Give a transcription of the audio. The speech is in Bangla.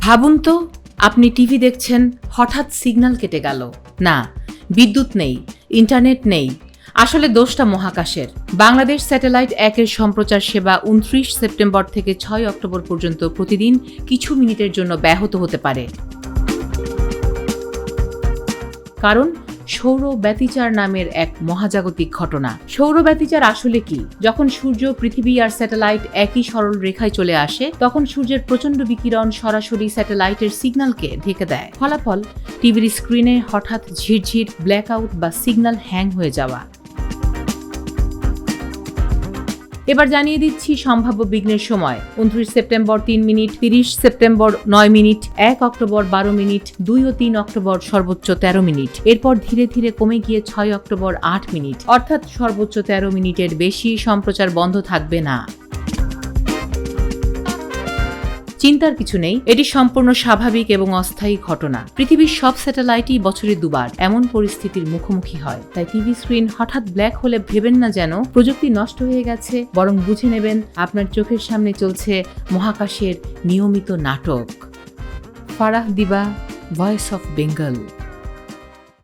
ভাবুন তো, আপনি টিভি দেখছেন, হঠাৎ সিগন্যাল কেটে গেল। না, বিদ্যুৎ নেই, ইন্টারনেট নেই। আসলে দোষটা মহাকাশের। বাংলাদেশ স্যাটেলাইট 1-এর সম্প্রচার সেবা 29 সেপ্টেম্বর থেকে 6 অক্টোবর পর্যন্ত প্রতিদিন কিছু মিনিটের জন্য ব্যাহত হতে পারে। কারণ সৌর ব্যতিচার নামের এক মহাজাগতিক ঘটনা। সৌর ব্যতিচার আসলে কি? যখন সূর্য, পৃথিবী আর স্যাটেলাইট একই সরল রেখায় চলে আসে, তখন সূর্যের প্রচণ্ড বিকিরণ সরাসরি স্যাটেলাইটের সিগন্যালকে ঢেকে দেয়। ফলাফল, টিভির স্ক্রিনে হঠাৎ ঝিরঝির, ব্ল্যাকআউট বা সিগন্যাল হ্যাং হয়ে যাওয়া। এবার জানিয়ে দিচ্ছি সম্ভাব্য বিঘ্নের সময়। 29 September 3 minute, 30 September 9 minute, 1 October 12 minute, 2 ও 3 অক্টোবর সর্বোচ্চ 13 মিনিট। এরপর ধীরে ধীরে কমে গিয়ে 6 অক্টোবর 8 মিনিট, অর্থাৎ সর্বোচ্চ 13 মিনিটের বেশি সম্প্রচার বন্ধ থাকবে না। চিন্তার কিছু নেই, এটি সম্পূর্ণ স্বাভাবিক এবং অস্থায়ী ঘটনা। পৃথিবীর সব স্যাটেলাইটই বছরে দুবার এমন পরিস্থিতির মুখোমুখি হয়। তাই টিভি স্ক্রিন হঠাৎ ব্ল্যাক হলে ভেবেন না যেন প্রযুক্তি নষ্ট হয়ে গেছে, বরং বুঝে নেবেন আপনার চোখের সামনে চলছে মহাকাশের নিয়মিত নাটক। ফারাহ দিবা, ভয়েস অফ বেঙ্গল।